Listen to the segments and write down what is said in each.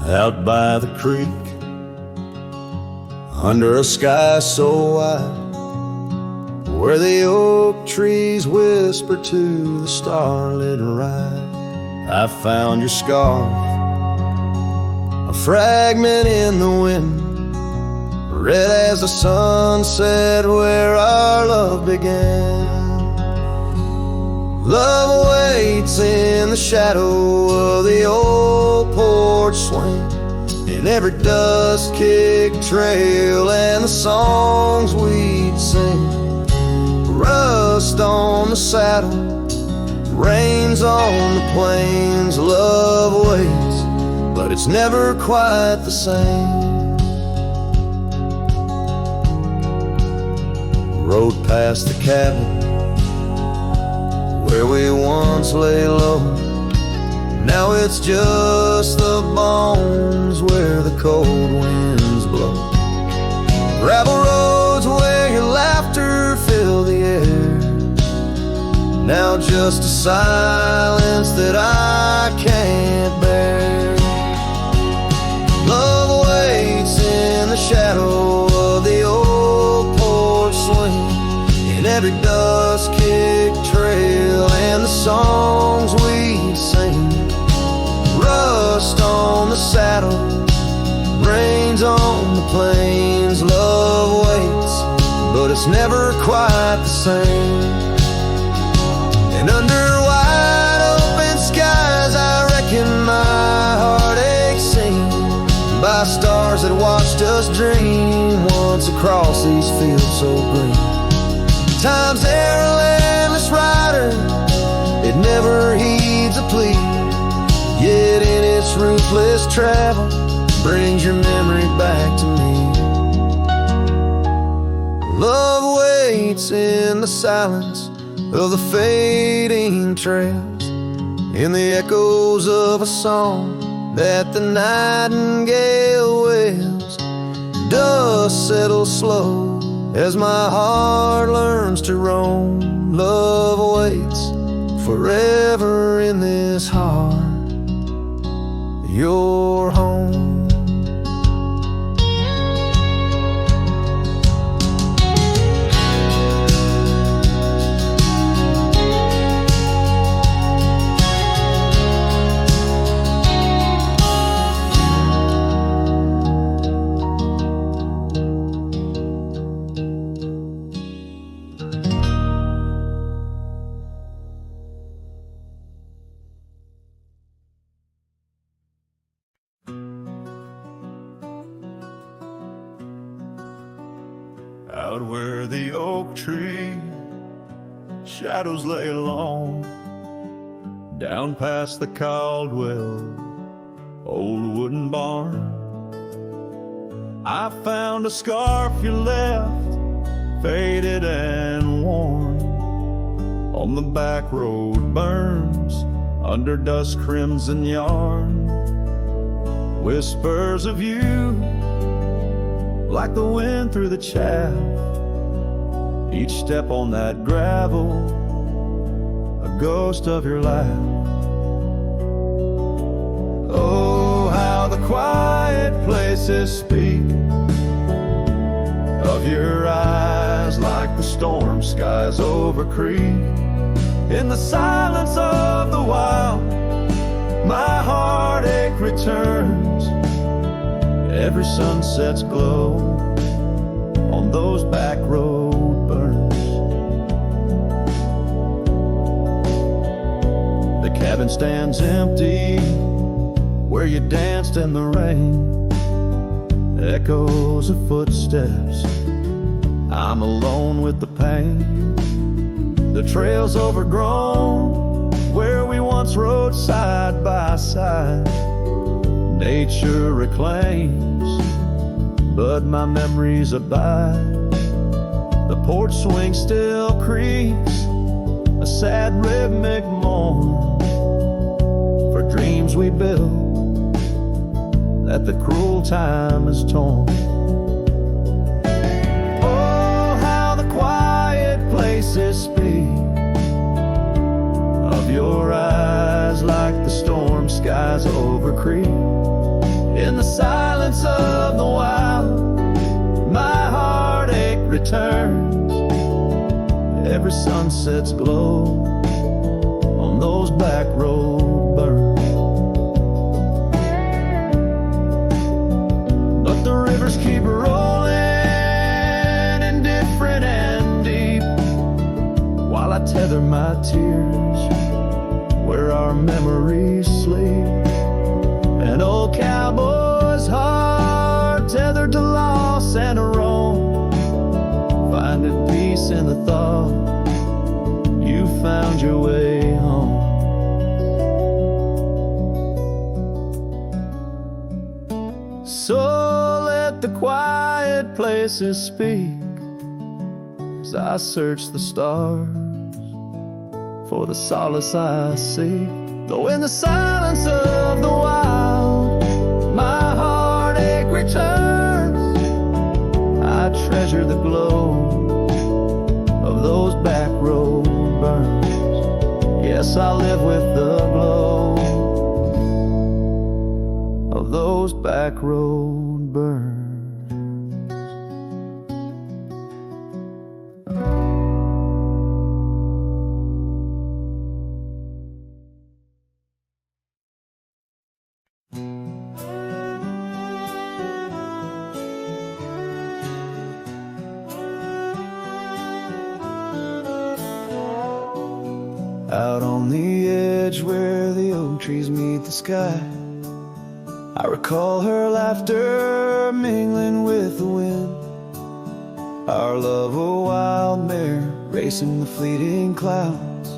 out by the creek, under a sky so wide, where the oak trees whisper to the starlit ride. I found your scarf, a fragment in the wind, red as the sunset where our love began. Love waits in the shadow of the old porch swing, in every dust-kicked trail and the songs we'd sing. Rust on the saddle, rains on the plains. Love waits, but it's never quite the same. Rode past the cabin where we once lay low, now it's just the bones where the cold winds blow. Gravel roads where your laughter filled the air, now just a silence that I can't bear. Love waits in the shadow of the old porch swing, in every dust-kicked trail and the songs we sing. Rust on the saddle, rains on the plains. Love waits, but it's never quite the same. And under wide open skies, I reckon my heartache's seen by stars that watched us dream once across these fields so green. Time's there a landless rider, it never heeds a plea, yet in its ruthless travel brings your memory back to me. Love waits in the silence of the fading trails, in the echoes of a song that the nightingale wails. Dust settles slow as my heart learns to roam. Love waits forever in this heart, your home. Out where the oak tree shadows lay long, down past the Caldwell old wooden barn, I found a scarf you left, faded and worn, on the back road burns under dust crimson yarn. Whispers of you like the wind through the chaff, each step on that gravel a ghost of your laugh. Oh, how the quiet places speak of your eyes, like the storm skies over creek. In the silence of the wild, my heartache returns, every sunset's glow on those back road burns. The cabin stands empty where you danced in the rain, echoes of footsteps, I'm alone with the pain. The trail's overgrown where we once rode side by side. Nature reclaims, but my memories abide. The porch swing still creaks, a sad rhythmic mourn for dreams we built that the cruel time has torn. Oh, how the quiet places speak of your eyes, like the storm skies over creek. sunsets glow on those back road burns. But the rivers keep rolling, indifferent and deep, while I tether my tears where our memories sleep. An old cowboy's heart tethered to loss and a wrong, finding peace in the thought you found your way home. So let the quiet places speak as I search the stars for the solace I seek. Though in the silence of the wild my heartache returns, I treasure the glow of those back road burns. Yes, I live with the glow of those back road burns. Out on the edge where the oak trees meet the sky, I recall her laughter mingling with the wind. Our love a wild mare racing the fleeting clouds.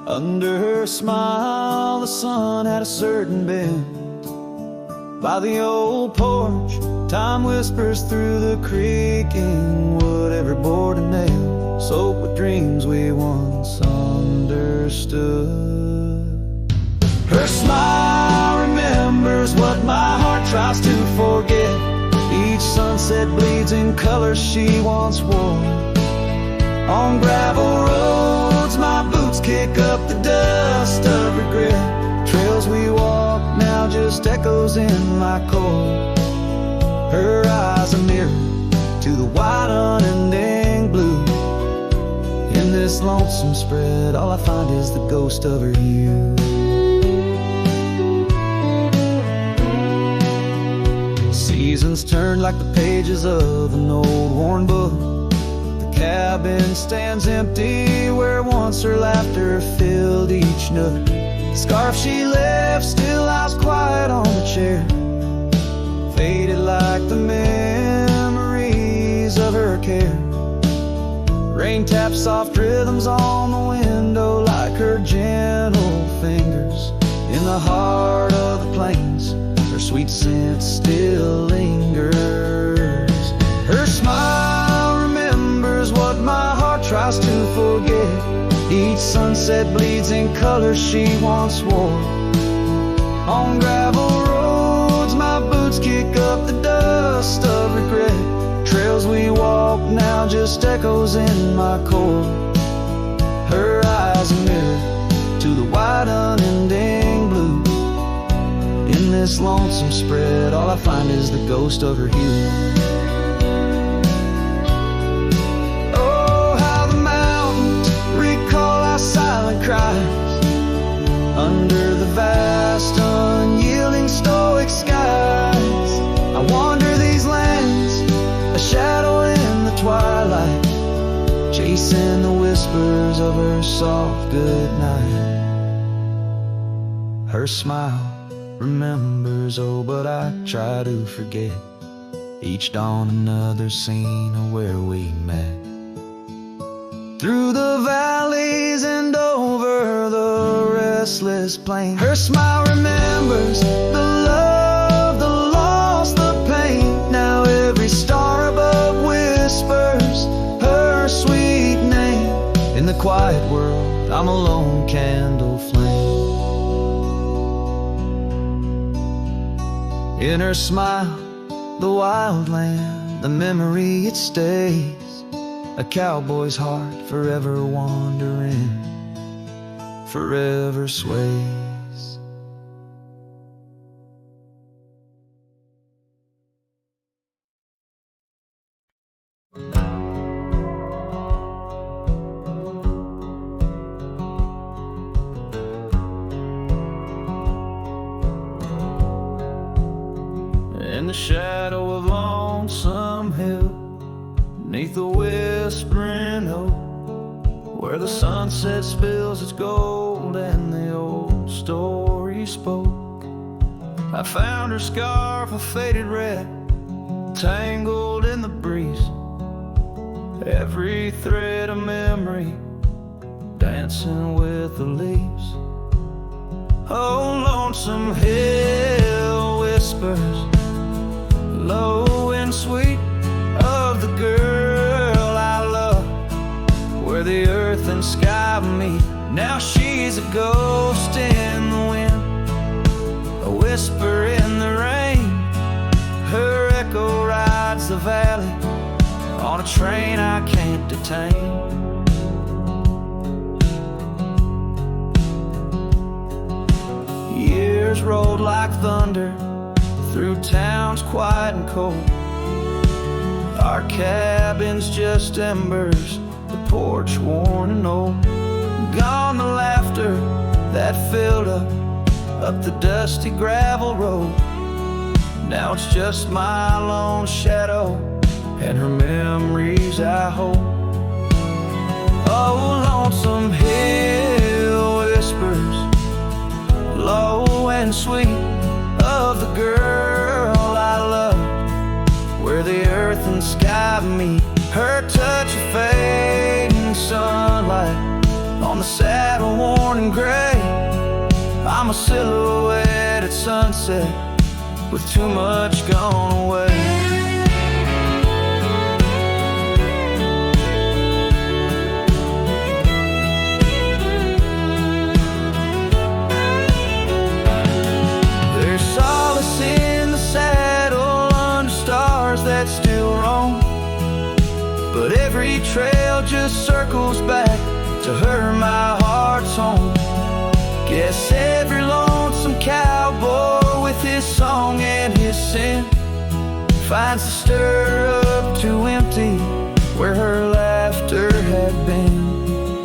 Under her smile the sun had a certain bend. By the old porch time whispers through the creaking wood, every board and nail soaked with dreams we once understood. Her smile remembers what my heart tries to forget. Each sunset bleeds in colors she once wore. On gravel roads my boots kick up the dust of regret. Trails we walk now just echoes in my core. Her eyes a mirror to the wide unending blue. In this lonesome spread all I find is the ghost of her youth. Seasons turn like the pages of an old worn book. The cabin stands empty where once her laughter filled each nook. The scarf she left still lies quiet on the chair, faded like the memories of her care. Rain taps soft rhythms on the window like her gentle fingers. In the heart of the plains her sweet scent still lingers. Her smile remembers what my heart tries to forget. Each sunset bleeds in colors she once wore. On gravel roads my boots kick up the dust of regret. Trails we walk now just echoes in my core. Her eyes a mirror to the wide unending blue. In this lonesome spread all I find is the ghost of her hue. Oh, how the mountains recall our silent cries under the vast unyielding stoic skies. I wander these lands, a shadow in the twilight, chasing the whispers of her soft goodnight. Her smile remembers, oh, but I try to forget. Each dawn another scene of where we met. Through the valleys and over the restless plain, her smile remembers the love, the loss, the pain. Now every star above whispers her sweet name. In the quiet world I'm a lone candle flame. In her smile the wild land, the memory it stays. A cowboy's heart forever wandering, forever sways. in the shadow of Lonesome Hill, neath the whispering oak, where the sunset spills its gold and the old story spoke. I found her scarf of faded red, tangled in the breeze, every thread a memory, dancing with the leaves. Oh, Lonesome Hill whispers, low and sweet, of the girl I love, where the earth and sky meet. Now she's a ghost in the wind, a whisper in the rain. Her echo rides the valley on a train I can't detain. Years rolled like thunder through towns quiet and cold. Our cabin's just embers, the porch worn and old. Gone the laughter that filled up the dusty gravel road. Now it's just my lone shadow and her memories I hold. Oh, Lonesome Hill whispers, low and sweet, of the girl I love, where the earth and sky meet. Her touch of fading sunlight on the saddle worn and gray. I'm a silhouette at sunset with too much gone away. There's solace in the saddle under stars that still roam, but every trail just circles back to her, my heart's home. Guess every lonesome cowboy with his song and his sin finds the stirrup too empty where her laughter had been.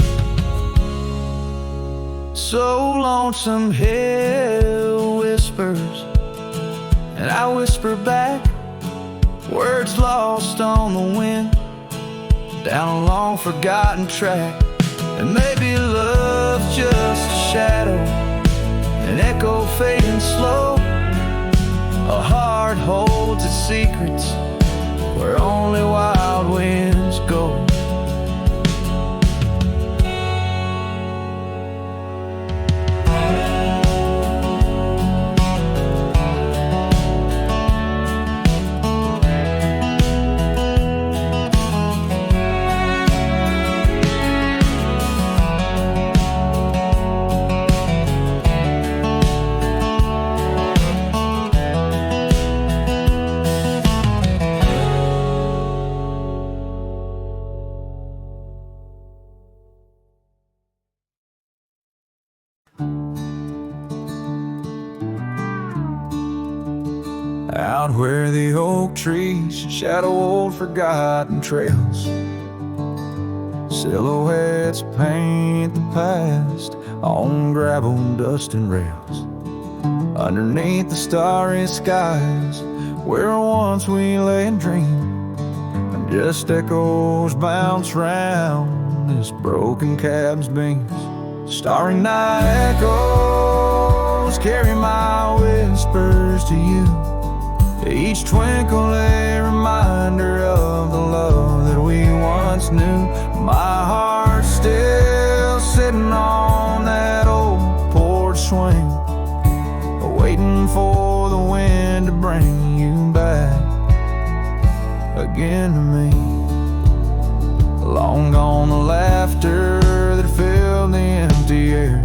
So Lonesome Hill whispers, and I whisper back, words lost on the wind, down a long forgotten track. And maybe love's just a shadow, an echo fading slow. A heart holds its secrets where only wild winds go. Out where the oak trees shadow old forgotten trails, silhouettes paint the past on gravel, dust and rails. Underneath the starry skies where once we lay and dreamed, and just echoes bounce round this broken cab's beams. Starry night echoes carry my whispers to you, each twinkle a reminder of the love that we once knew. My heart's still sitting on that old porch swing, waiting for the wind to bring you back again to me. Long gone the laughter that filled the empty air.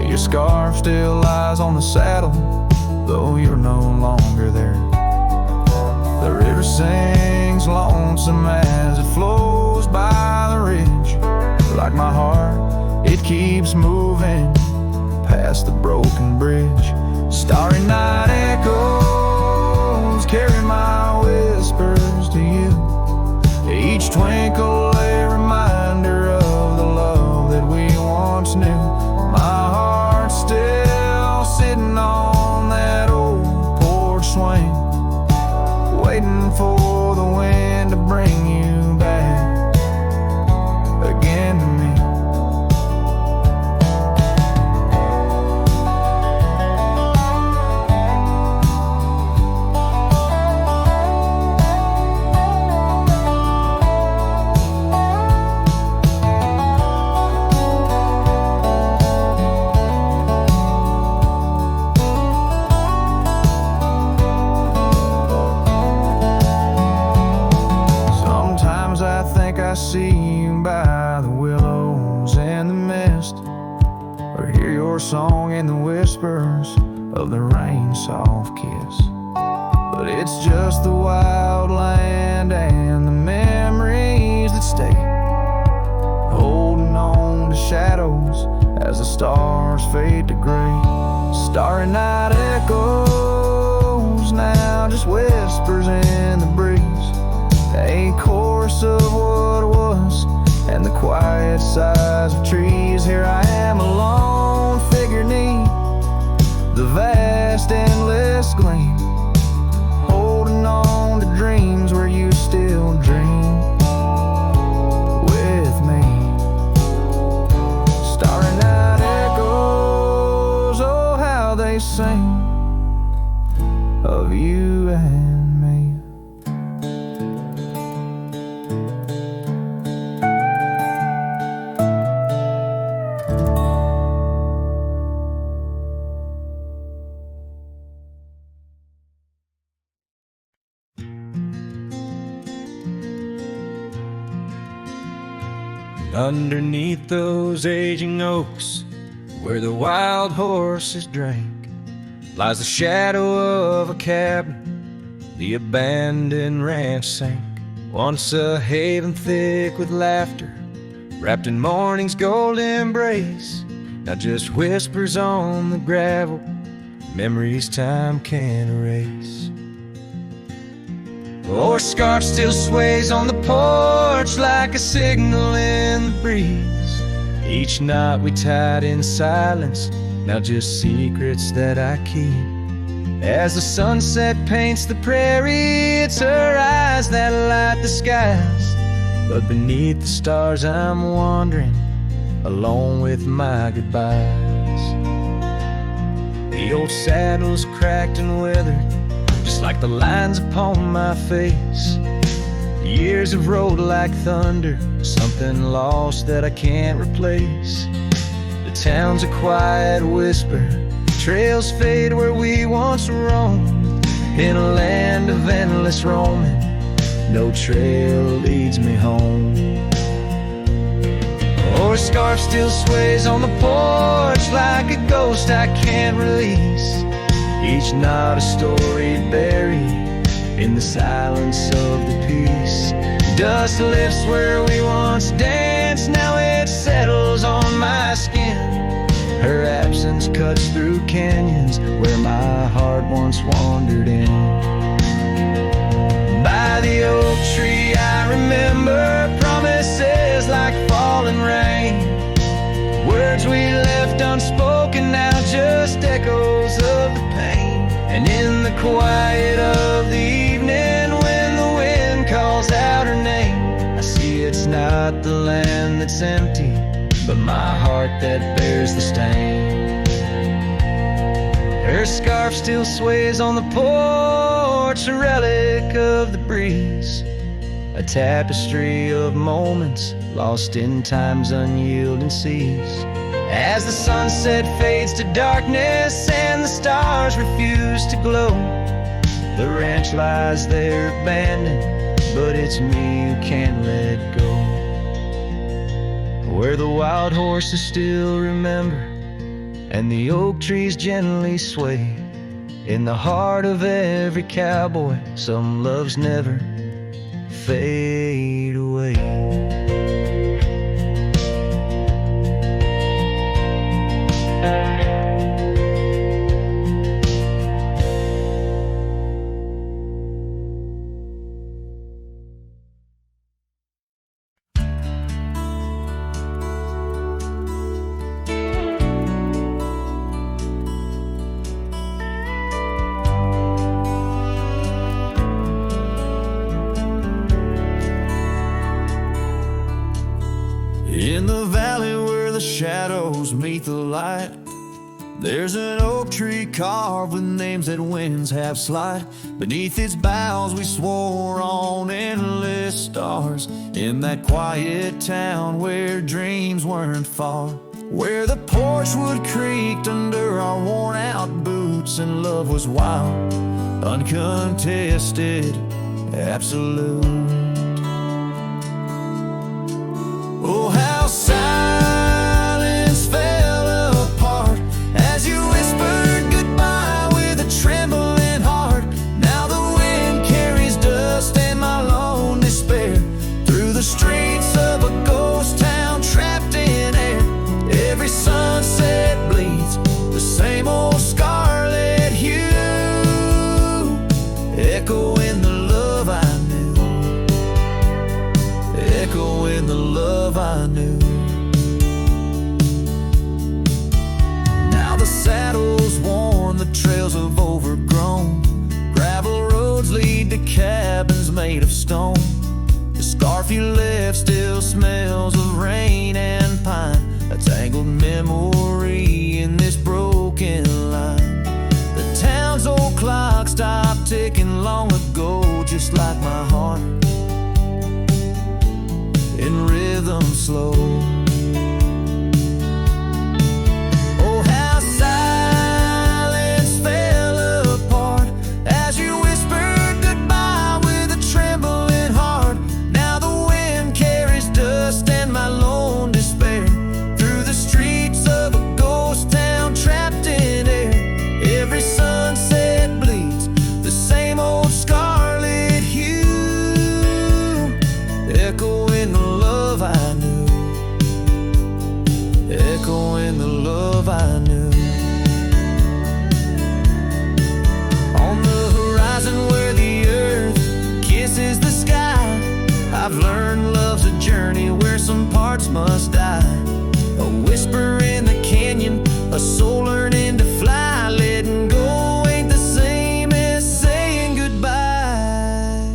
Your scarf still lies on the saddle, though you're no longer there. The river sings lonesome as it flows by the ridge. Like my heart, it keeps moving past the broken bridge. Starry night echoes carry my whispers to you, each twinkle a reminder of the love that we once knew. My heart's still sitting on that old mist, or hear your song in the whispers of the rain's soft kiss. But it's just the wild land and the memories that stay, holding on to shadows as the stars fade to gray. Starry night echoes now, just whispers in the breeze, a chorus of what was and the quiet sighs of trees. Here I am alone, figure neat, the vast endless gleam, holding on to dreams where you still dream with me. Starry night echoes, oh how they sing of you and me. Underneath those aging oaks, where the wild horses drank, lies the shadow of a cabin the abandoned ranch sank. Once a haven thick with laughter, wrapped in morning's gold embrace, now just whispers on the gravel, memories time can't erase. Or scarf still sways on the porch like a signal in the breeze. Each knot we tied in silence, now just secrets that I keep. As the sunset paints the prairie, it's her eyes that light the skies. But beneath the stars I'm wandering, alone with my goodbyes. The old saddle's cracked and withered, just like the lines upon my face. Years have rolled like thunder, something lost that I can't replace. The town's a quiet whisper, trails fade where we once roamed. In a land of endless roaming, no trail leads me home. Or a scarf still sways on the porch like a ghost I can't release. Each knot a story buried in the silence of the peace. Dust lifts where we once danced, now it settles on my skin. Her absence cuts through canyons where my heart once wandered in. By the oak tree I remember promises like falling rain, words we left unspoken, now just echoes of the pain. And in the quiet of the evening, when the wind calls out her name, I see it's not the land that's empty, but my heart that bears the stain. Her scarf still sways on the porch, a relic of the breeze, a tapestry of moments lost in time's unyielding seas. As the sunset fades to darkness and the stars refuse to glow, the ranch lies there abandoned, but it's me who can't let go. Where the wild horses still remember and the oak trees gently sway, in the heart of every cowboy some loves never fade away. In the valley where the shadows meet the light, there's an oak tree carved with names that winds have slide. Beneath its boughs we swore on endless stars, in that quiet town where dreams weren't far, where the porch wood creaked under our worn out boots and love was wild, uncontested, absolute. Oh, how silence scarf you left still smells of rain and pine, a tangled memory in this broken line. The town's old clock stopped ticking long ago, just like my heart, in rhythm slow. Oh, how silence fell apart as you whispered goodbye with a trembling heart. Now the wind carries dust and my lone despair through the streets of a ghost town trapped in air. Every sunset bleeds the same old scarlet hue, echoing the love I knew, echoing the love I knew. On the horizon where the earth kisses the sky, I've learned love's a journey where some parts must die. A whisper in the canyon, a soul learning to fly. Letting go ain't the same as saying goodbye.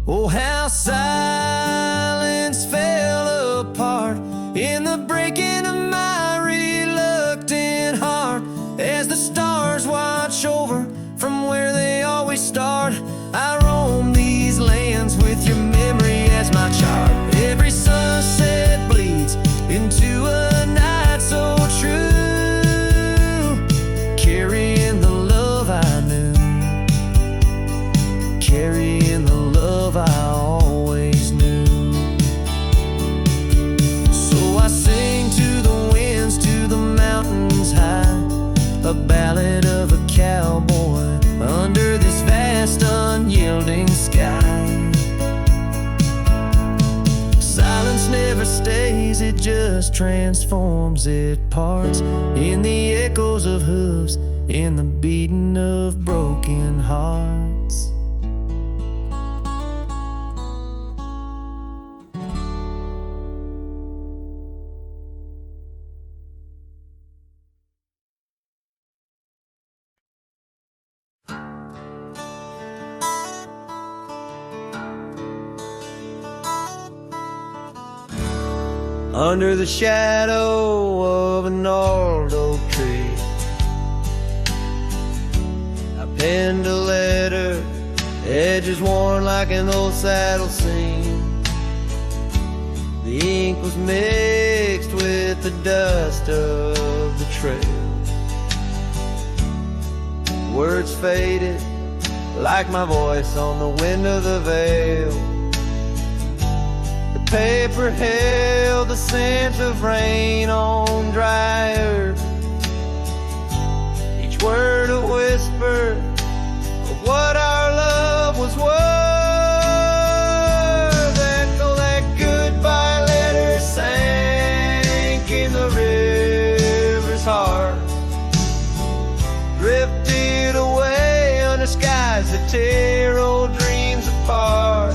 Oh, how silence fell apart in the breaking of my reluctant heart as the stars watch over from where they always start. I roam these lands with your memory as my chart. Every sunset bleeds into a night so true, carrying the love I knew, carrying the love I always knew. So I sing to the winds, to the mountains high, a ballad of a cowboy under this vast unyielding sky. Silence never stays, it just transforms, it parts in the echoes of hooves, in the beating of broken hearts. Under the shadow of an gnarled oak tree, I penned a letter, edges worn like an old saddle seam. The ink was mixed with the dust of the trail. Words faded like my voice on the wind of the veil. Paper held the scent of rain on dry earth, each word a whisper of what our love was worth. Echo that goodbye letter sank in the river's heart, drifted away under skies that tear old dreams apart.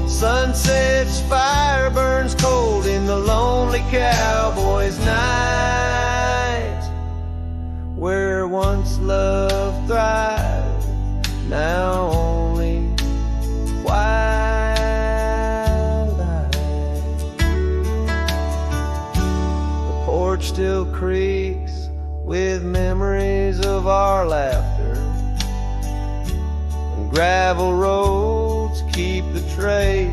Sunset's fire burns cold in the lonely cowboy's night, where once love thrived, now only twilight. The porch still creaks with memories of our laughter, and gravel roads keep the trace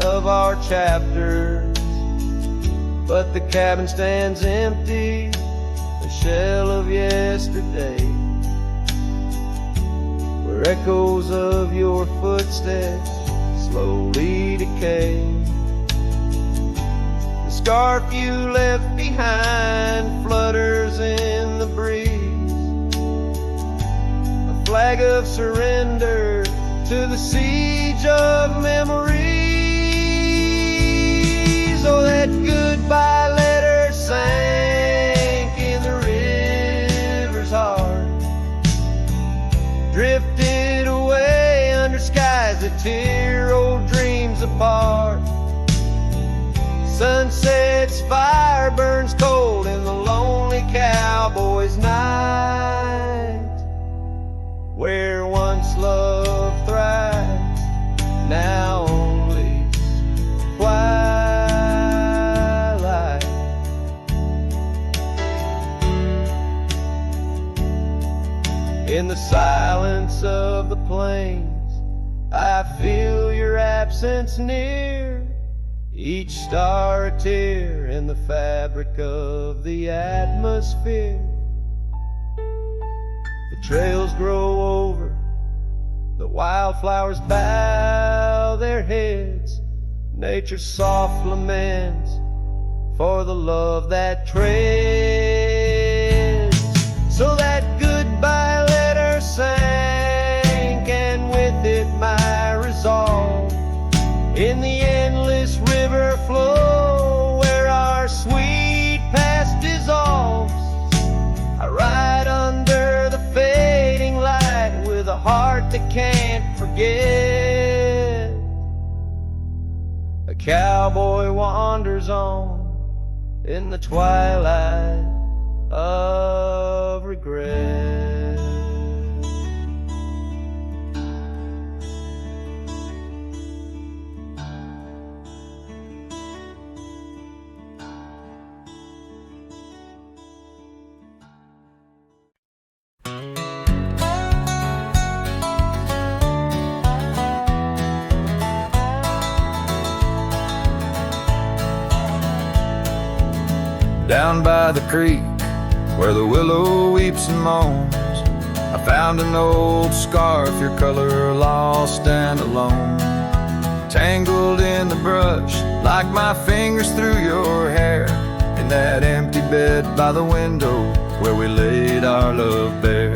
of our chapters. But the cabin stands empty, a shell of yesterday, where echoes of your footsteps slowly decay. The scarf you left behind flutters in the breeze, a flag of surrender to the siege of memories. Oh, that goodbye letter sank in the river's heart, drifted away under skies that tear old dreams apart. Sunset's fire burns cold in the lonely cowboy's night, where once love thrived, now In the silence of the plains, I feel your absence near. Each star a tear in the fabric of the atmosphere. The trails grow over, the wildflowers bow their heads. Nature's soft laments for the love that treads. So that goodbye letter sank, and with it my resolve. In the endless river flow where our sweet past dissolves, I ride under the fading light with a heart that can't forget. A cowboy wanders on in the twilight of regret. Down by the creek, where the willow weeps and moans, I found an old scarf, your color lost and alone. Tangled in the brush, like my fingers through your hair. In that empty bed by the window, where we laid our love bare.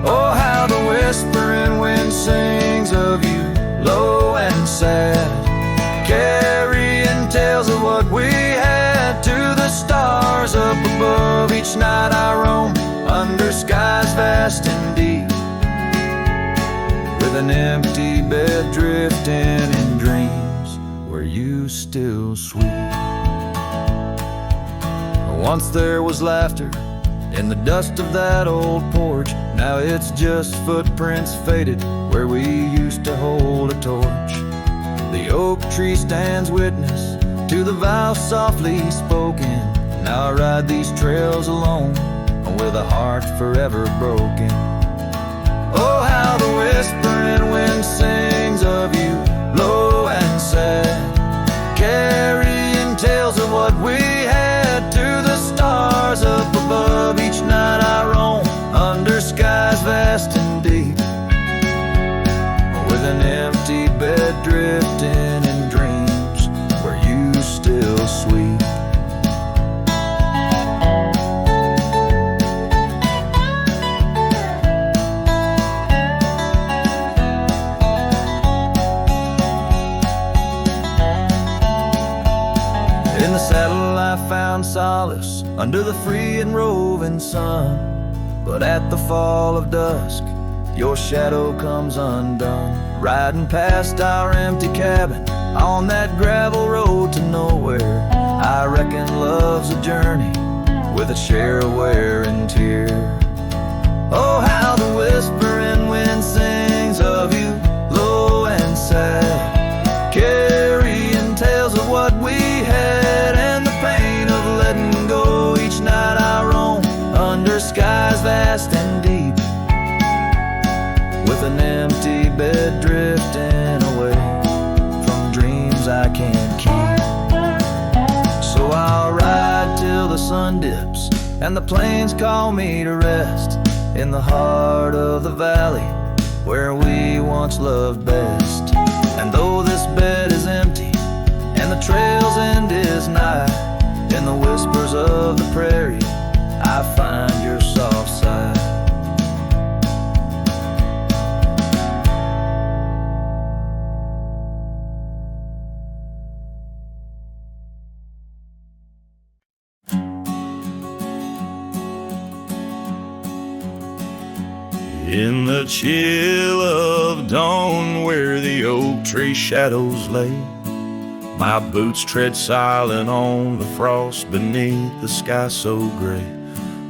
Oh, how the whispering wind sings of you, low and sad, carrying tales of what we had to the stars up above. Each night I roam under skies vast and deep, with an empty bed drifting in dreams where you still sweep. Once there was laughter in the dust of that old porch. Now it's just footprints faded where we used to hold a torch. The oak tree stands witness to the vow softly spoken. Now I ride these trails alone with a heart forever broken. Oh, how the whispering wind sings of you, low and sad, carrying tales of what we had to the stars up above. Each night I roam under skies vast and deep, with an empty bed drifting in dreams where you still sweep. In the saddle I found solace under the free and roving sun, but at the fall of dusk your shadow comes undone. Riding past our empty cabin on that gravel road to nowhere, I reckon love's a journey with a share of wear and tear. Oh, how the whispering wind sings of you, low and sad, carrying tales of what we had and the pain of letting go. Each night I roam under skies vast and deep, with an empty bed drifting away from dreams I can't keep. So I'll ride till the sun dips and the plains call me to rest, in the heart of the valley where we once loved best. And though this bed is empty and the trail's end is nigh, in the whispers of the prairie I find your soft side. In the chill of dawn where the oak tree shadows lay, my boots tread silent on the frost beneath the sky so gray.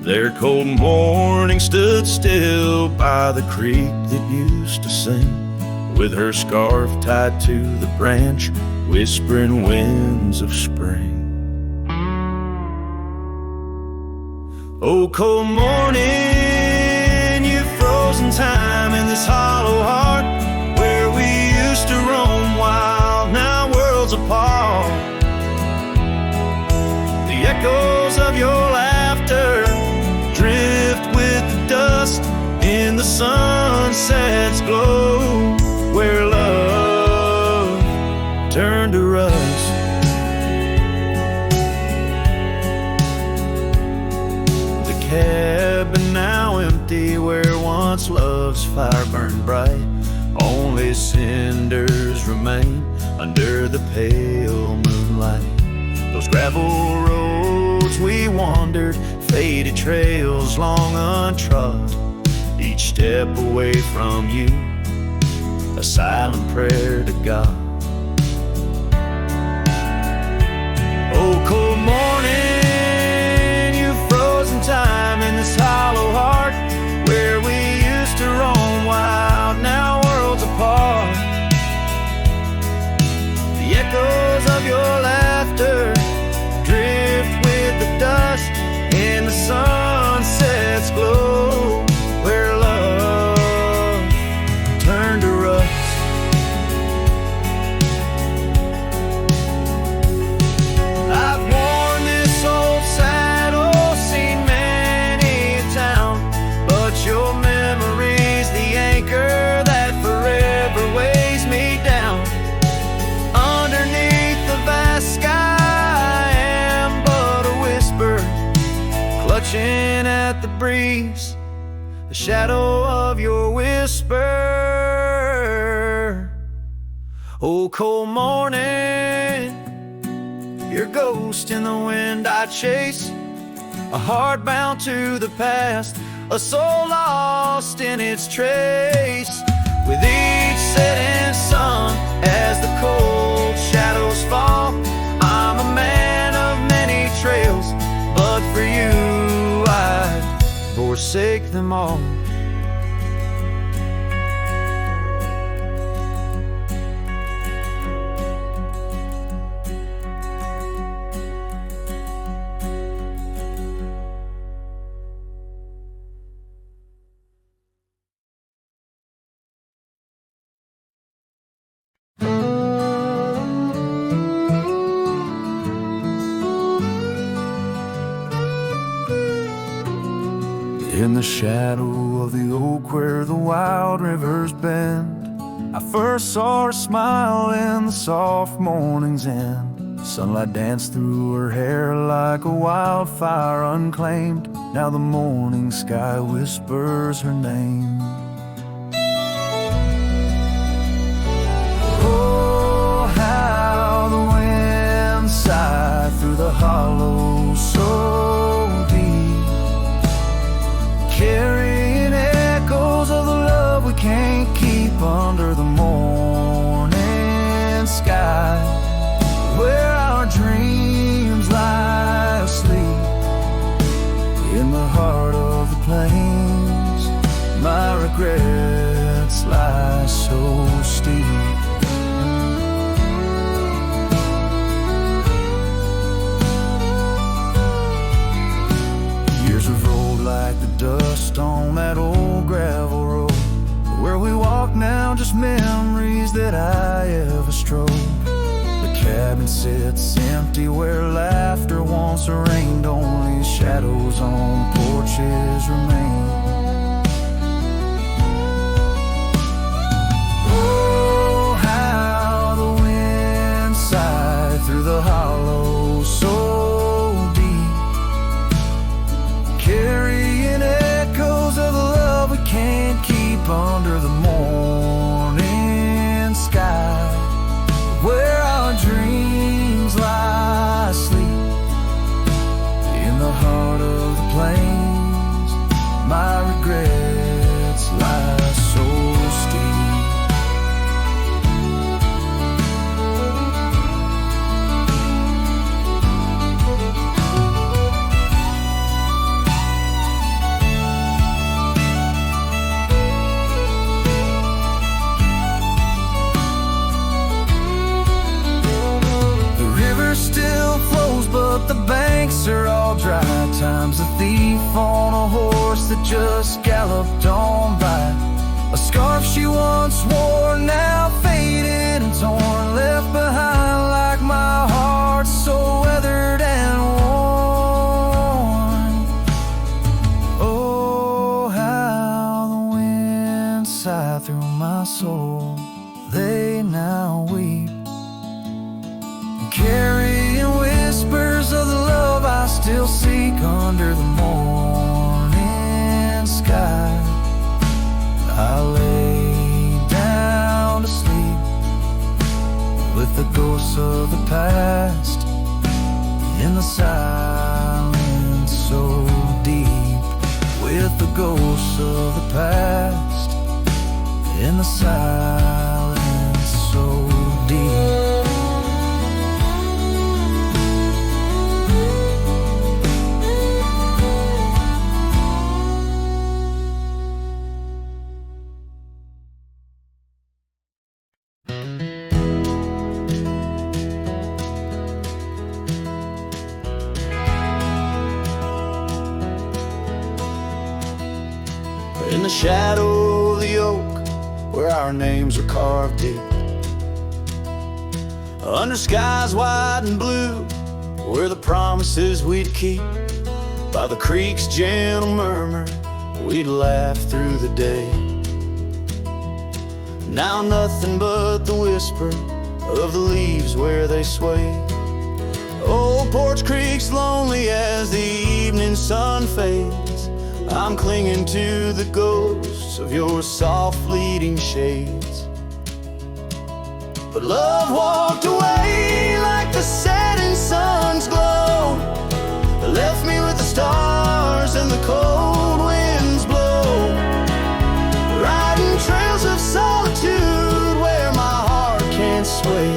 Their cold morning stood still by the creek that used to sing, with her scarf tied to the branch, whispering winds of spring. Oh, cold morning, you this hollow heart where we used to roam wild, now worlds apart. The echoes of your laughter drift with the dust in the sunset's glow, where love turned to rust. The cabin now empty where once love's fire burned bright, only cinders remain under the pale moonlight. Those gravel roads we wandered, faded trails long untrod, each step away from you, a silent prayer to God. Oh, cold morning, you've frozen time in this hollow heart where we used to roam wild, now worlds apart. The echoes of your laughter drift with the dust in the sunset's glow, where love turned to rust. I've worn this old saddle, seen many a town, but your memory's the anchor that forever weighs me down. Underneath the vast sky I am but a whisper, clutching at the breeze, the shadow of your whisper. Oh, cold morning, your ghost in the wind I chase, a heart bound to the past, a soul lost in its trace. With each setting sun, as the cold shadows fall, I'm a man of many trails, but for you I'd forsake them all. In the shadow of the oak where the wild rivers bend, I first saw her smile in the soft morning's end. Sunlight danced through her hair like a wildfire unclaimed. Now the morning sky whispers her name. Oh, how the wind sighed through the hollow so deep, carrying echoes of the love we can't keep under the morning sky, where our dreams lie asleep. In the heart of the plains, my regrets lie so steep. Years have rolled like the dust on that old gravel road, where we walk now, just memories that I ever strode. The cabin sits empty where laughter once reigned, only shadows on porches remain. Oh, how the wind sighed through the hollow so deep, carrying echoes of the love we can't keep under the morning sky, where our dreams lie asleep. In the heart of the plains, my regrets lie so steep. But the banks are all dry. Time's a thief on a horse that just galloped on by. A scarf she once wore, now faded and torn, left behind like my heart, so weathered and worn. Oh, how the wind sighed through my soul. They now weep, carrying whispers of the love I still seek under the morning sky. I lay down to sleep with the ghosts of the past in the silence so deep. With the ghosts of the past in the silence so deep. In the shadow of the oak, where our names are carved deep, under skies wide and blue, where the promises we'd keep, by the creek's gentle murmur, we'd laugh through the day. Now nothing but the whisper of the leaves where they sway. Old Porch Creek's lonely as the evening sun fades. I'm clinging to the ghosts of your soft fleeting shades. But love walked away like the setting sun's glow, left me with the stars and the cold winds blow, riding trails of solitude where my heart can't sway,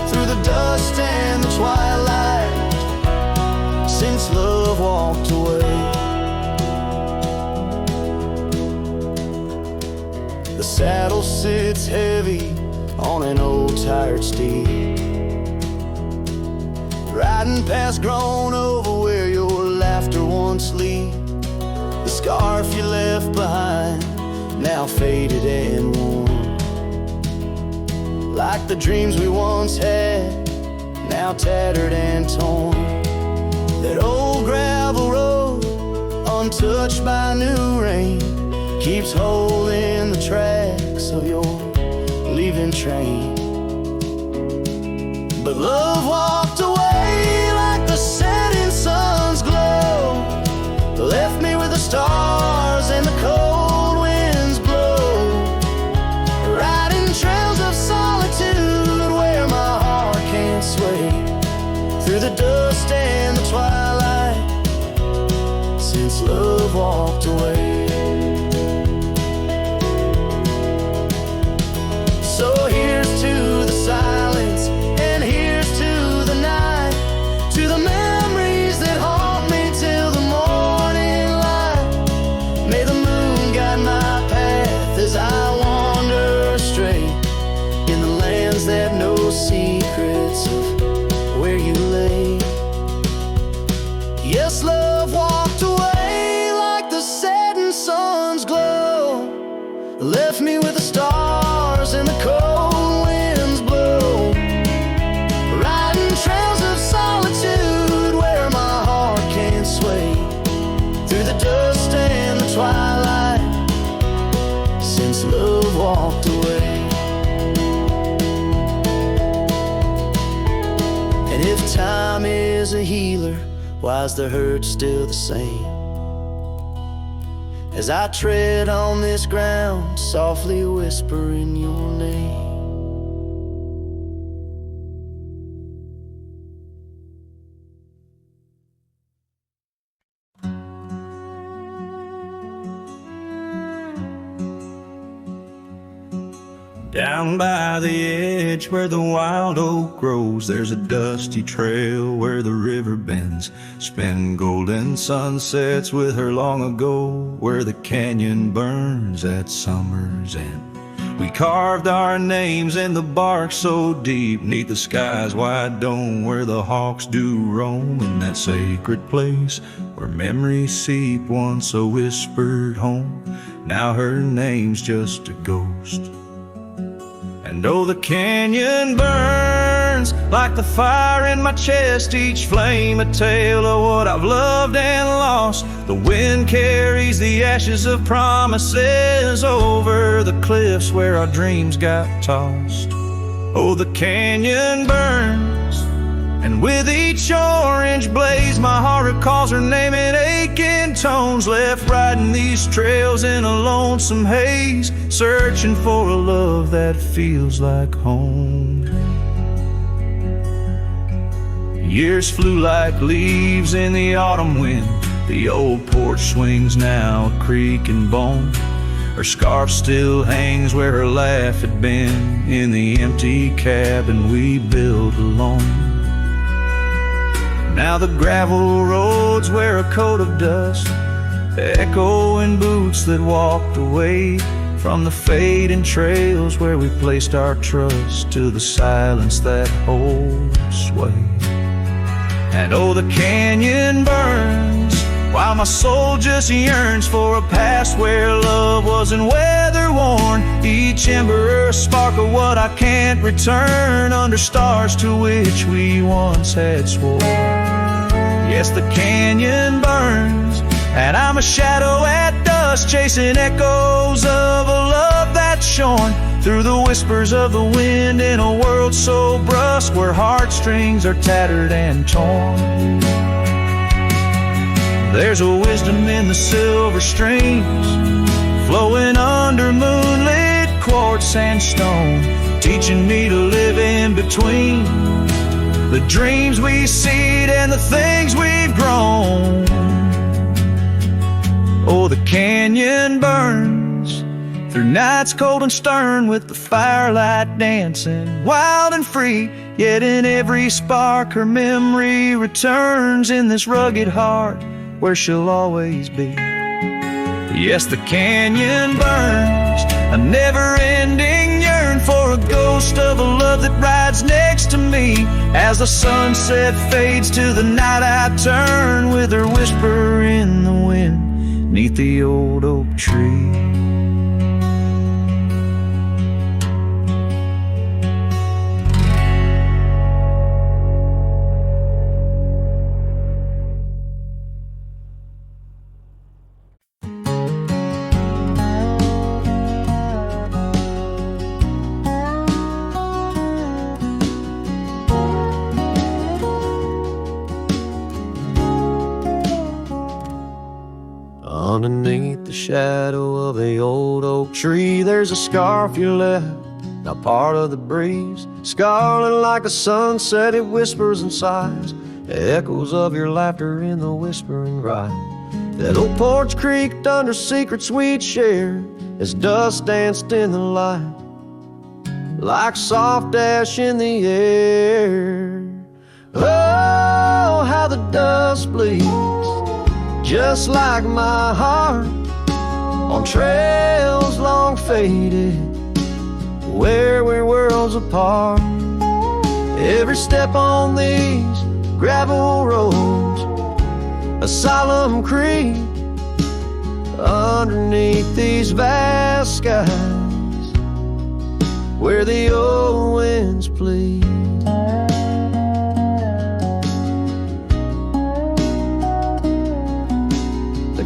through the dust and the twilight, since love walked away. The saddle sits heavy on an old tired steed, riding past grown over where your laughter once lead. The scarf you left behind, now faded and worn, like the dreams we once had, now tattered and torn. That old gravel road, untouched by new rain, keeps holding the tracks of your leaving train. But love walked away like the setting sun's glow, left me with the stars and the cold winds blow, riding trails of solitude where my heart can't sway, through the dust and the twilight, since love walked away. So here's to the silence, and here's to the night, to the memories that haunt me till the morning light. May the moon guide my path as I wander astray, in the lands that know secrets of where you lay. Yes, love walked away like the setting sun's glow, left me with the stars and the cold winds blow, riding trails of solitude where my heart can't sway, through the dust and the twilight, since love walked away. And if time is a healer, why's the hurt still the same? As I tread on this ground, softly whispering your name. Down by the edge where the wild oak grows, there's a dusty trail where the river bends, spin golden sunsets with her long ago, where the canyon burns at summer's end. We carved our names in the bark so deep, 'neath the sky's wide dome, where the hawks do roam, in that sacred place where memories seep, once a whispered home. now her name's just a ghost. And oh, the canyon burns like the fire in my chest, each flame a tale of what I've loved and lost. The wind carries the ashes of promises over the cliffs where our dreams got tossed. Oh, the canyon burns, and with each orange blaze my heart recalls her name in aching tones, left riding these trails in a lonesome haze, searching for a love that feels like home. Years flew like leaves in the autumn wind. The old porch swings now a creak and bone. Her scarf still hangs where her laugh had been in the empty cabin we built alone. Now the gravel roads wear a coat of dust, echoing boots that walked away from the fading trails where we placed our trust, to the silence that holds sway. And oh, the canyon burns while my soul just yearns for a past where love wasn't weather worn, each ember a spark of what I can't return, under stars to which we once had sworn. Yes, the canyon burns, and I'm a shadow at dusk, chasing echoes of a love that's shorn through the whispers of the wind in a world so brusque, where heartstrings are tattered and torn. There's a wisdom in the silver streams flowing under moonlit quartz and stone, teaching me to live in between the dreams we seed and the things we've grown. Oh, the canyon burns through nights cold and stern, with the firelight dancing wild and free, yet in every spark her memory returns, in this rugged heart where she'll always be. Yes, the canyon burns, a never-ending yearn for a ghost of a love that rides next to me. As the sunset fades to the night I turn, with her whisper in the wind 'neath the old oak tree. Underneath the shadow of the old oak tree, there's a scarf you left, now part of the breeze. Scarlet like a sunset, it whispers and sighs, echoes of your laughter in the whispering ride. That old porch creaked under secrets we'd shared as dust danced in the light, like soft ash in the air. Oh, how the dust bleeds, just like my heart, on trails long faded, where we're worlds apart. Every step on these gravel roads, a solemn creep, underneath these vast skies, where the old winds plead.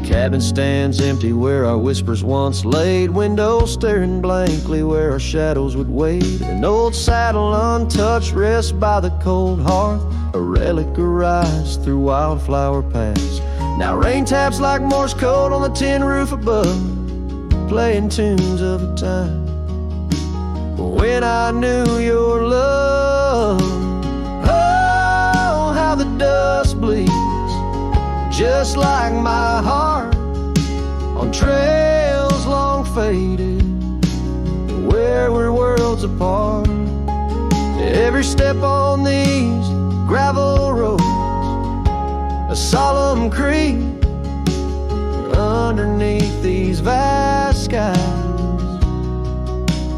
Cabin stands empty where our whispers once laid, windows staring blankly where our shadows would wade. An old saddle untouched rests by the cold hearth, a relic arrives through wildflower paths. Now rain taps like Morse code on the tin roof above, playing tunes of a time when I knew your love. Oh, how the dust bleeds, just like my heart, on trails long faded, where we're worlds apart. Every step on these gravel roads, a solemn creep, underneath these vast skies,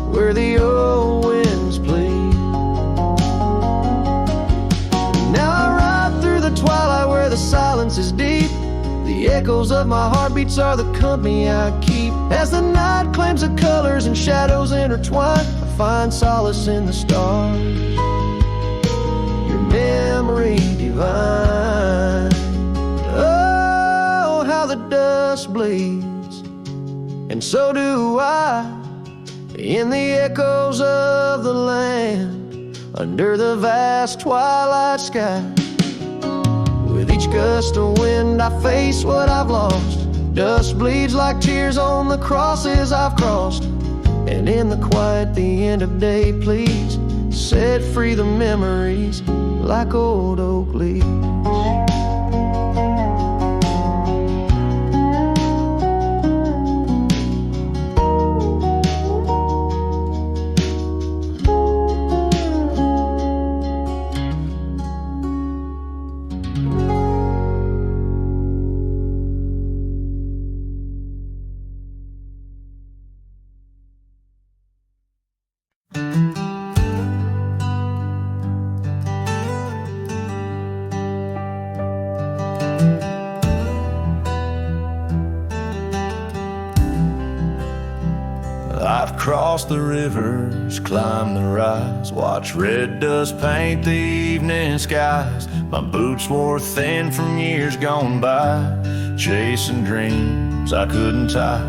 where the old winds plead. Now I ride through the twilight where the silence is deep, The echoes of my heartbeats are the company I keep. As the night claims the colors and shadows intertwine, I find solace in the stars, your memory divine. Oh, how the dust bleeds, and so do I, in the echoes of the land, under the vast twilight sky. With each gust of wind I face what I've lost. Dust bleeds like tears on the crosses I've crossed. And in the quiet, the end of day, please set free the memories like old oak leaves. I've crossed the rivers, climbed the rise, watched red dust paint the evening skies. My boots wore thin from years gone by, chasing dreams I couldn't tie.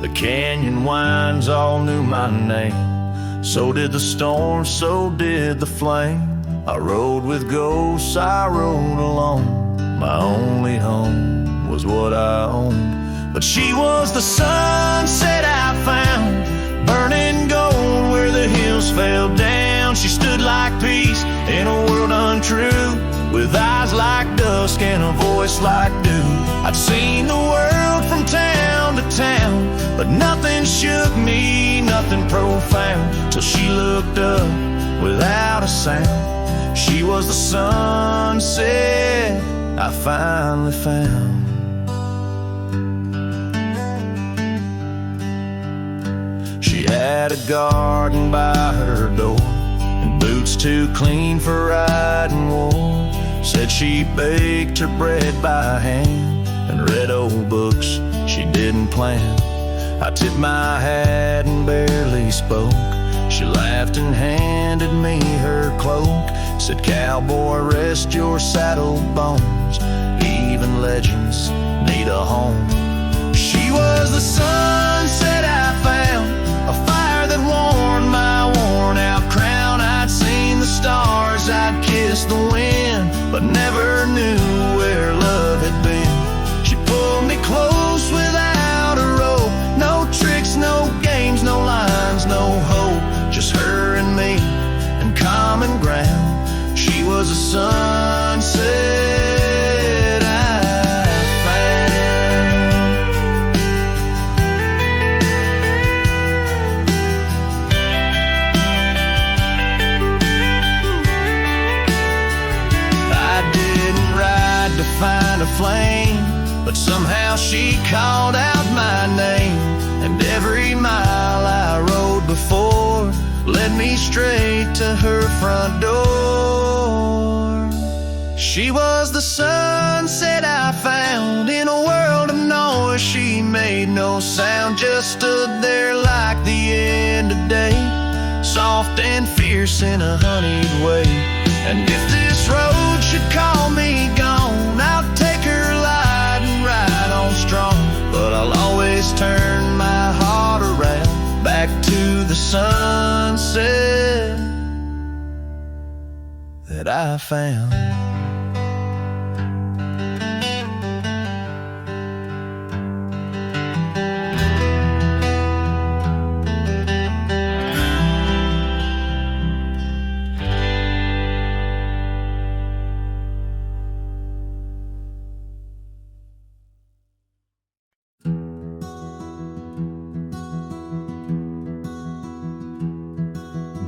The canyon winds all knew my name, so did the storm, so did the flame. I rode with ghosts, I rode alone. My only home was what I owned. But she was the sunset I found, burning gold where the hills fell down. She stood like peace in a world untrue, with eyes like dusk and a voice like dew. I'd seen the world from town to town, but nothing shook me, nothing profound, till she looked up without a sound. She was the sunset I finally found. She had a garden by her door, and boots too clean for riding wore. Said she baked her bread by hand and read old books she didn't plan. I tipped my hat and barely spoke. She laughed and handed me her cloak. Said, "Cowboy, rest your saddle bones. Even legends need a home." She was the sunset I found, a fire that warmed my worn-out crown. I'd seen the stars, I'd kissed the wind, but never knew where love had been. She pulled me close without a rope. No tricks, no games, no lines, no hope. Just her and me and common ground. She was a sunset I found. I didn't ride to find a flame, but somehow she called out my name. And every mile I rode before led me straight to her front door. She was the sunset I found, in a world of noise she made no sound. Just stood there like the end of day, soft and fierce in a honeyed way. And if this road should call me gone, I'll take her light and ride on strong. But I'll always turn my heart around, back to the sunset that I found.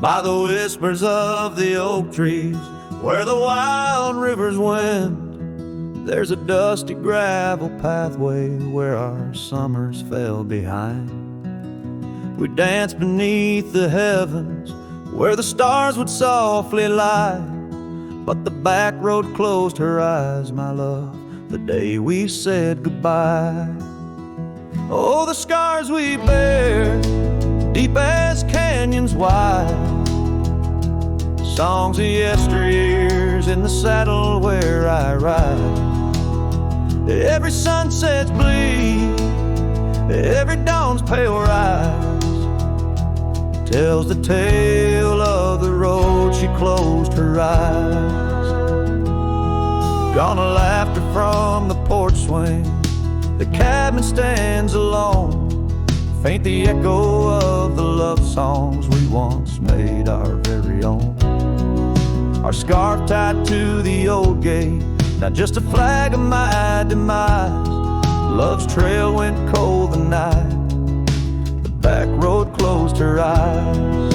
By the whispers of the oak trees, where the wild rivers wend, there's a dusty gravel pathway where our summers fell behind. We danced beneath the heavens where the stars would softly lie, but the back road closed her eyes, my love. the day we said goodbye. Oh, the scars we bear, deep as canyons wide, songs of yesteryears in the saddle where I ride. Every sunset's bleed, every dawn's pale rise tells the tale of the road she closed her eyes. Gone a laughter from the porch swing, the cabin stands alone, faint the echo of the love songs we once made our very own. Our scarf tied to the old gate, not just a flag of my demise. Love's trail went cold the night the back road closed her eyes.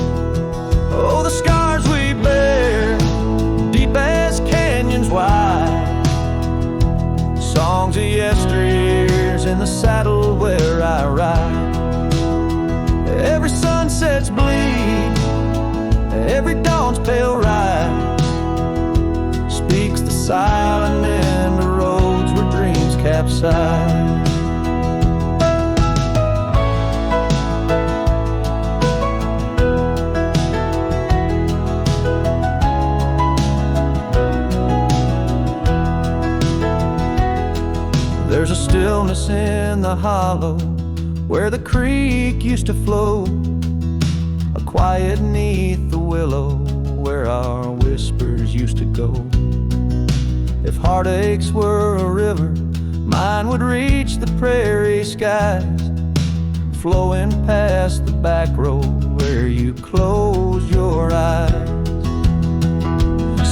Oh, the scars we bear, deep as canyons wide, songs of yesteryears in the saddle where I ride. Every sunset's bleed, every dawn's pale rise speaks the silent in the roads where dreams capsize. There's a stillness in the hollow where the creek used to flow, a quiet neath the willow where our whispers used to go. If heartaches were a river, mine would reach the prairie skies, flowing past the back road where you closed your eyes.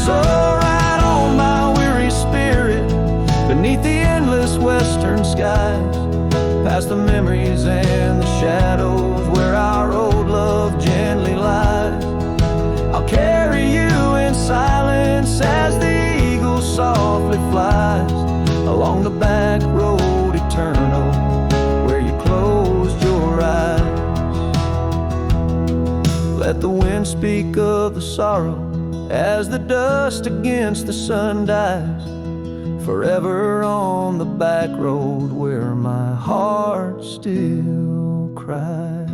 So ride on my weary spirit beneath the endless western skies, past the memories and the shadows where our old love gently lies. I'll carry you in silence as the eagle softly flies along the back road eternal where you closed your eyes. Let the wind speak of the sorrow as the dust against the sun dies, forever on the back road where my heart still cries.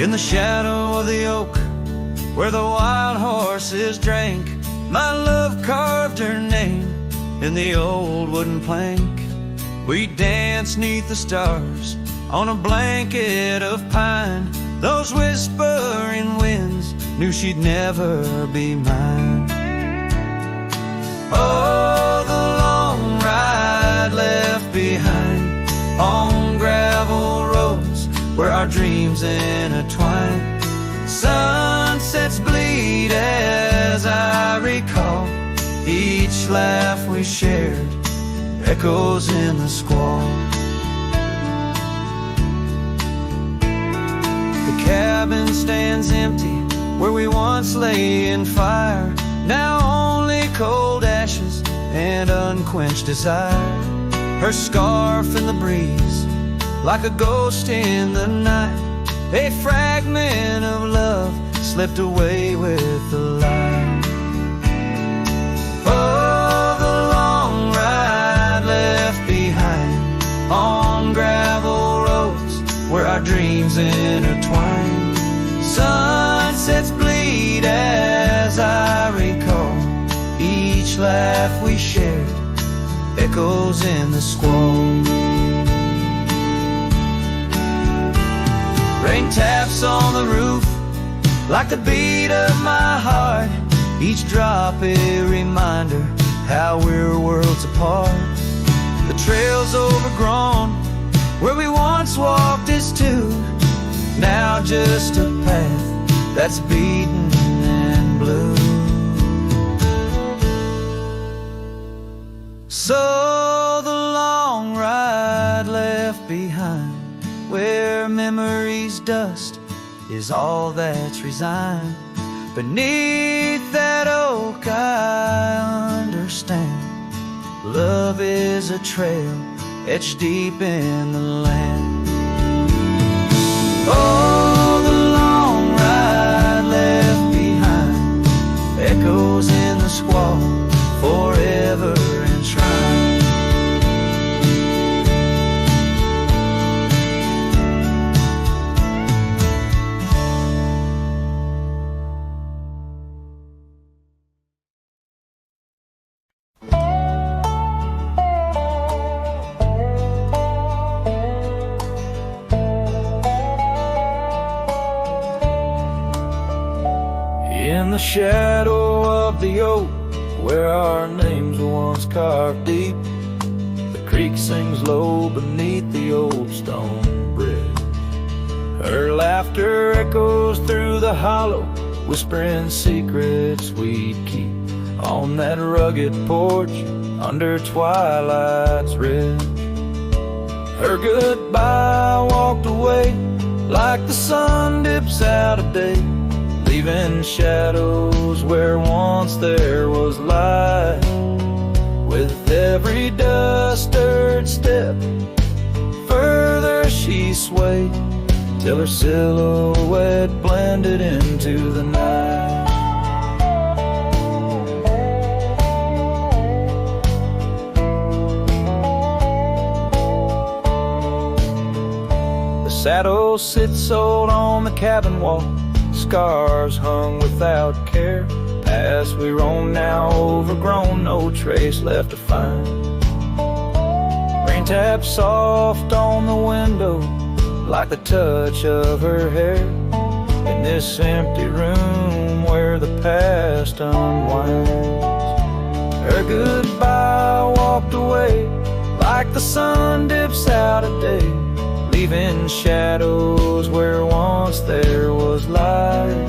In the shadow of the oak where the wild horses drank, my love carved her name in the old wooden plank. We danced 'neath the stars on a blanket of pine. Those whispering winds knew she'd never be mine. Oh, the long ride left behind on gravel roads where our dreams intertwine. Sunsets bleed as I recall each laugh we shared, echoes in the squall. The cabin stands empty where we once lay in fire, now only cold ashes and unquenched desire. Her scarf in the breeze, like a ghost in the night, a fragment of love slipped away with the light. Oh, the long ride left behind on gravel roads where our dreams intertwine. Sunsets bleed as I recall each laugh we shared, echoes in the squall. Rain taps on the roof like the beat of my heart, each drop a reminder how we're worlds apart. The trail's overgrown where we once walked as two, now just a path that's beaten and blue. So the long ride left behind where memory's dust is all that's resigned beneath love is a trail etched deep in the land. Oh, the long ride left behind echoes in the squall, forever enshrined. In the shadow of the oak, where our names were once carved deep, the creek sings low beneath the old stone bridge. Her laughter echoes through the hollow, whispering secrets we'd keep on that rugged porch under twilight's ridge. Her goodbye walked away like the sun dips out of day, leaving shadows where once there was light. With every dust-stirred step, further she swayed, till her silhouette blended into the night. The saddle sits old on the cabin wall, scars hung without care. Past we roam now overgrown, no trace left to find. Rain taps soft on the window like the touch of her hair, in this empty room where the past unwinds. Her goodbye walked away like the sun dips out of day, leaving shadows where once there was light.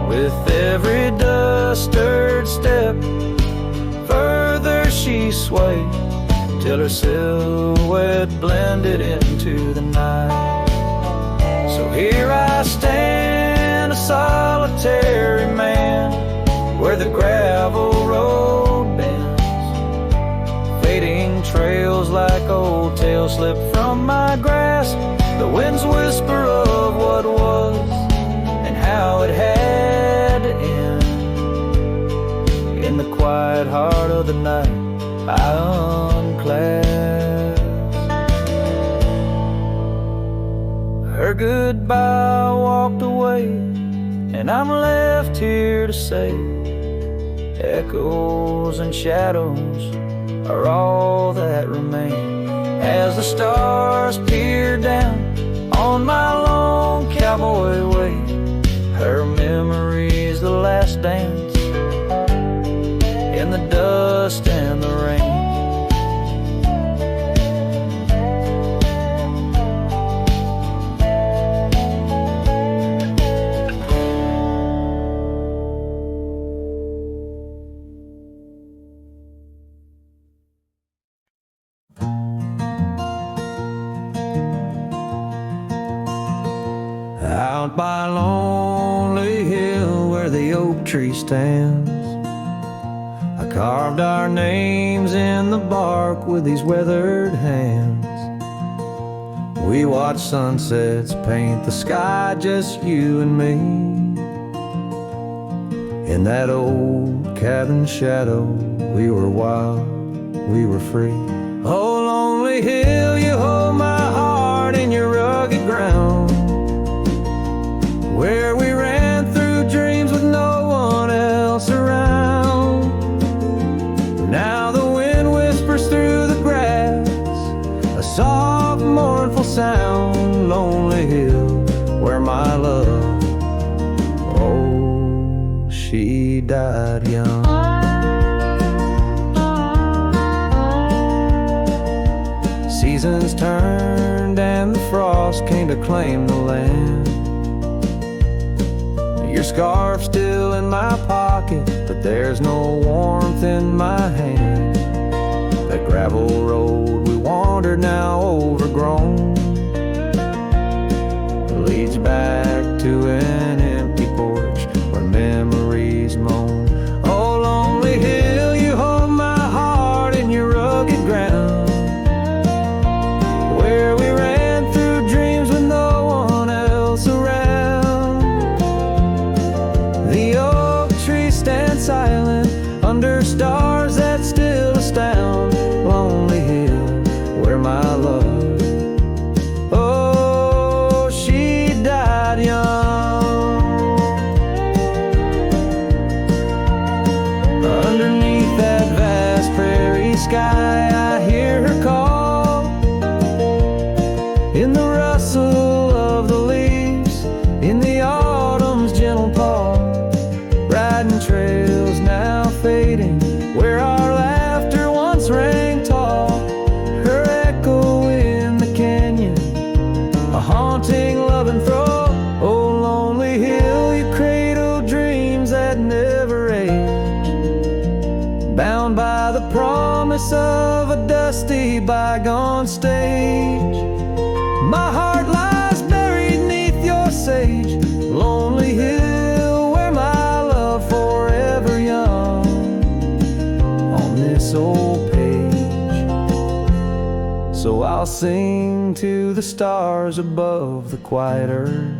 With every dust-stirred step, further she swayed, till her silhouette blended into the night. So here I stand, a solitary man, where the gravel road bends, fading trails like old tales slip from my grasp. The wind's whisper of what was and how it had to end. In the quiet heart of the night, I unclasp her goodbye, walked away, and I'm left here to say, echoes and shadows are all that remain, as the stars peer down on my long cowboy way. Her memory's the last dance in the dust and the rain. Out by lonely hill where the oak tree stands, I carved our names in the bark with these weathered hands. We watched sunsets paint the sky, just you and me, in that old cabin shadow. We were wild, we were free. Oh, lonely hill, you hold my heart in your rugged ground, where we ran through dreams with no one else around. Now the wind whispers through the grass, a soft, mournful sound. Lonely hill, where my love, oh, she died young. Seasons turned and the frost came to claim the land. Your scarf still in my pocket, but there's no warmth in my hand. That gravel road we wandered, now overgrown, leads back to an empty porch where memories moan. Oh, lonely hill, you hold my heart in your rugged stand silent under stars that still astound. Lonely hill where my love, oh, she died young. Underneath that vast prairie sky, I hear her call. In the rustle of the leaves, in the autumn's gentle paw, riding trails now fading, where our laughter once rang tall. Her echo in the canyon, a haunting love and throe. Oh, lonely hill, you cradle dreams that never age, bound by the promise of a dusty bygone stage. My heart lies buried neath your sage, lonely hill where my love forever young on this old page. So I'll sing to the stars above the quiet earth,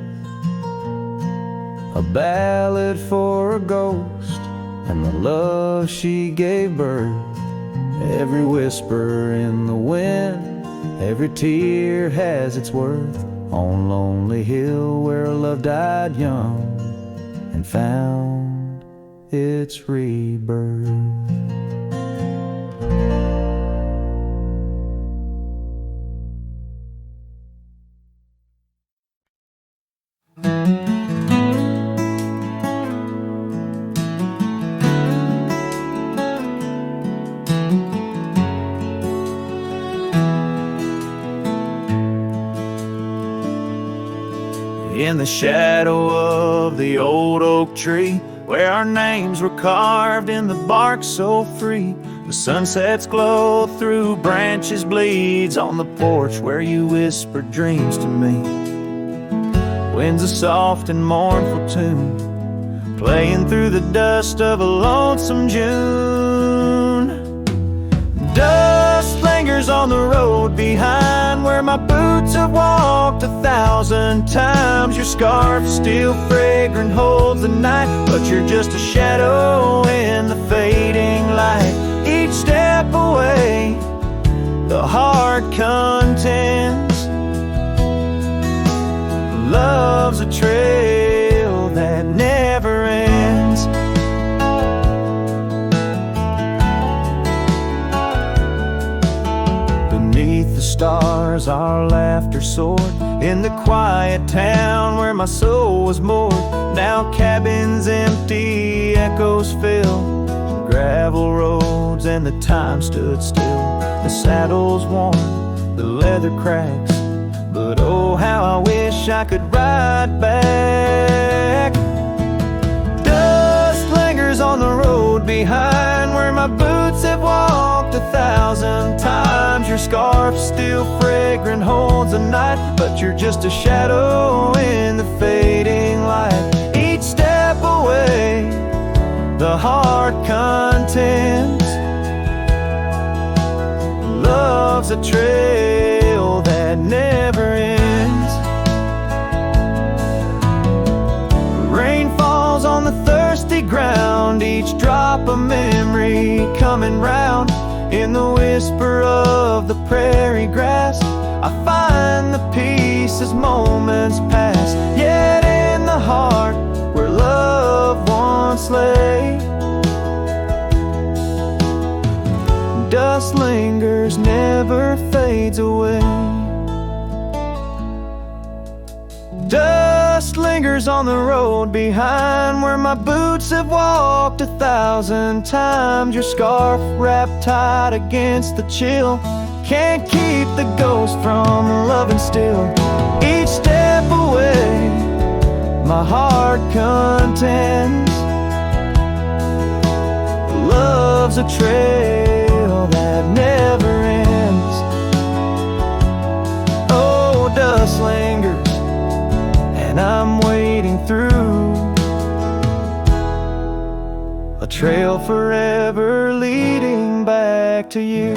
a ballad for a ghost and the love she gave birth. Every whisper in the wind, every tear has its worth, on lonely hill where love died young and found its rebirth. In the shadow of the old oak tree, where our names were carved in the bark so free, the sunset's glow through branches bleeds on the porch where you whispered dreams to me. Winds a soft and mournful tune, playing through the dust of a lonesome June. Dust lingers on the road behind, where my boots have walked 1,000 times. Your scarf still fragrant holds the night, but you're just a shadow in the fading light. Each step away, the heart contends. Love's a trail that never ends. Beneath the stars our laughter soared, in the quiet town where my soul was moored. Now cabins empty, echoes fill gravel roads, and the time stood still. The saddle's worn, the leather cracks, but oh how I wish I could ride back. Dust lingers on the road behind, where my boots have walked 1,000 times. Your scarf still fragrant holds the night, but you're just a shadow in the fading light. Each step away, the heart contends. Love's a trail that never ends. Rain falls on the thirsty ground, each drop a memory coming round. In the whisper of the prairie grass, I find the peace as moments pass. Yet in the heart where love once lay, dust lingers, never fades away. Dust lingers on the road behind, where my boots have walked 1,000 times. Your scarf wrapped tight against the chill can't keep the ghost from loving still. Each step away, my heart contends. Love's a trail that never ends. Oh, dust lingers, and I'm wading through a trail forever leading back to you.